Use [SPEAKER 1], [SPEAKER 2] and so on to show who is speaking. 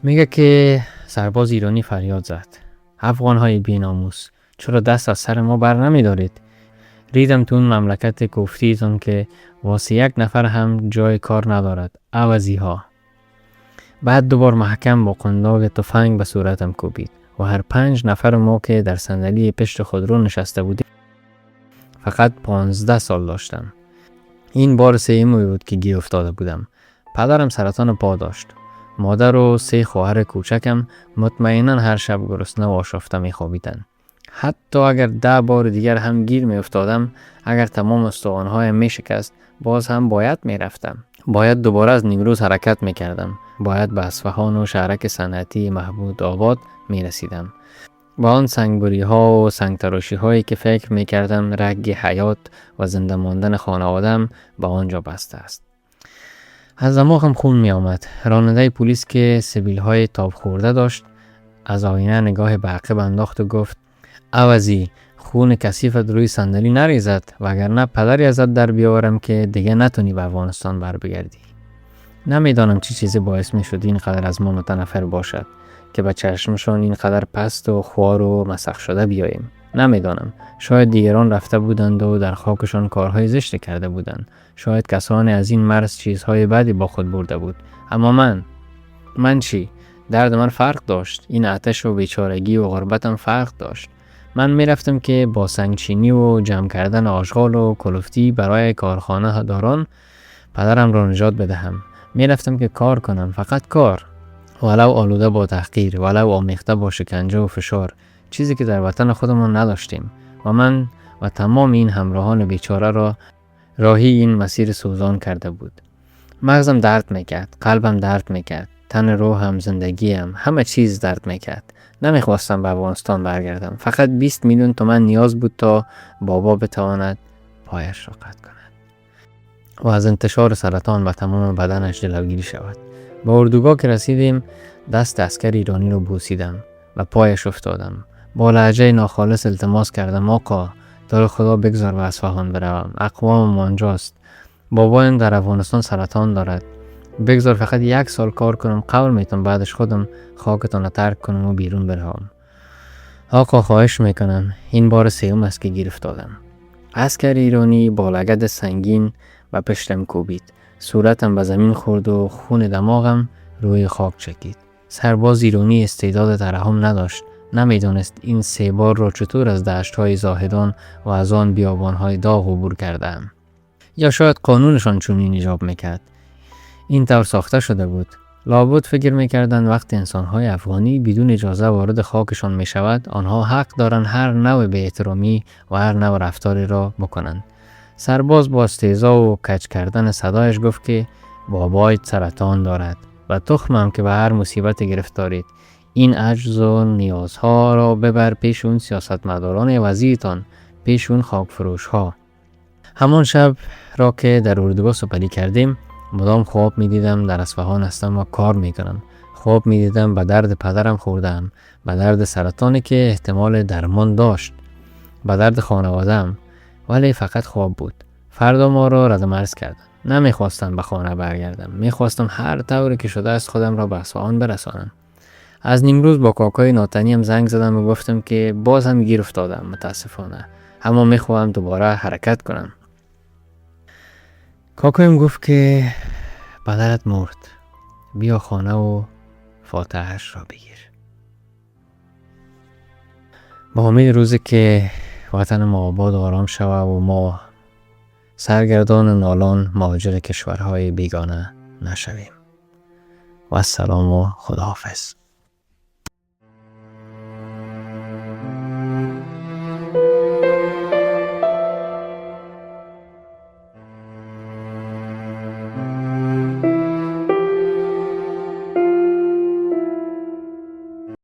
[SPEAKER 1] میگه که سرباز ایرانی فریاد زد: افغان‌های بی‌ناموس، چرا دست از سر ما بر نمی‌دارید؟ ریدم تو اون مملکت گفتیتون که واسه یک نفر هم جای کار ندارد. عوضی ها. بعد دوبار محکم با قنداق تفنگ به صورتم کوبید و هر 5 نفر ما که در صندلی پشت خودرو نشسته بودیم فقط 15 سال داشتم. این بار سومی بود که گیر افتاده بودم. پدرم سرطان پا داشت. مادر و 3 خواهر کوچکم مطمئناً هر شب گرسنه و آشفته می‌خوابیدند. حتی اگر 10 بار دیگر هم گیر می افتادم، اگر تمام استخوان‌هایم می شکست، باز هم باید می رفتم. باید دوباره از نیمروز حرکت می کردم. باید به اصفهان و شهرک صنعتی محمود آباد می رسیدم. با آن سنگبری ها و سنگ تراشی هایی که فکر می کردم رگ حیات و زنده ماندن خانوادم به آنجا بسته است. از دماغم خون می آمد. راننده پلیس که سبیل های تاب خورده داشت از آینه نگاه به عقب انداخت و گفت: عوضی، خون کثیفت روی صندلی نریزد وگرنه پدری ازت در بیاورم که دیگه نتونی به افغانستان بر بگردی. نمیدانم چی چیزی باعث می شد اینقدر از ما متنفر باشد که به چشمشان اینقدر پست و خوار و مسخ شده بیاییم. نمیدانم. شاید دیگران رفته بودند و در خاکشان کارهای زشت کرده بودند. شاید کسانی از این مرز چیزهای بدی با خود برده بود. اما من چی؟ درد من فرق داشت. این آتش و بیچارگی و غربتم فرق داشت. من می رفتم که با سنگچینی و جمع کردن آشغال و کلفتی برای کارخانه داران پدرم را نجات بدهم. می رفتم که کار کنم، فقط کار. ولو آلوده با تحقیر، ولو آمیخته با شکنجه و فشار، چیزی که در وطن خودمان نداشتیم. و من و تمام این همراهان بیچاره را راهی این مسیر سوزان کرده بود. مغزم درد میکرد، قلبم درد میکرد، تن روحم، زندگیم، همه چیز درد میکرد. نمیخواستم به افغانستان برگردم. فقط 20 میلیون تومان نیاز بود تا بابا بتواند پایش را قطع کند و از انتشار سرطان به تمام بدنش جلوگیری شود. به اردوگاه که رسیدیم دست عسکر ایرانی رو بوسیدم و پایش افتادم. با لهجه ناخالص التماس کردم: آقا، تو خدا بگذار به اصفهان بروم. اقوام آنجاست. بابایم در افغانستان سرطان دارد. بگذار فقط 1 سال کار کنم، قبول میتونم بعدش خودم خاکتان را ترک کنم و بیرون بروم. آقا خواهش میکنم. این بار سوم است که گیر افتادم. عسکر ایرانی با لگد سنگین و پشتم کوبید. صورتم به زمین خورد و خون دماغم روی خاک چکید. سرباز ایرانی استعداد ترحم نداشت. نمیدونست این 3 بار را چطور از دشت‌های زاهدان و از آن بیابان‌های داغ عبور کردم. یا شاید قانونشان چنین ایجاب میکرد. این طور ساخته شده بود. لابد فکر میکردند وقتی انسان‌های افغانی بدون اجازه وارد خاکشان میشود، آنها حق دارند هر نوع بی‌احترامی و هر نوع رفتاری را بکنند. سرباز با استهزا و کج کردن صدایش گفت که بابایت سرطان دارد و تخمم که به هر مصیبت گرفتارید. این عجز و نیازها را ببر پیش اون سیاستمداران وضعیتان، پیش اون خاکفروش ها. همان شب را که در اردوگاه سپری کردیم مدام خواب می دیدم در اصفهان هستم و کار می کنم. خواب می دیدم به درد پدرم خوردم، به درد سرطانی که احتمال درمان داشت، به درد خانوادم، ولی فقط خواب بود. فردا ما را رد مرز کردن. نمیخواستم به خانه برگردم. میخواستم هر طوری که شده است خودم را به اصفهان برسانم. از نیمروز با کاکای ناتنیم زنگ زدم و گفتم که باز هم گیر افتادم متاسفانه، اما میخواهم دوباره حرکت کنم. کاکایم گفت که پدرت مرد، بیا خانه و فاتحه‌اش را بگیر. با امید روزی که وطن ما آباد و آرام شود و ما سرگردان نالان مهاجر کشورهای بیگانه نشویم. و السلام و خداحافظ.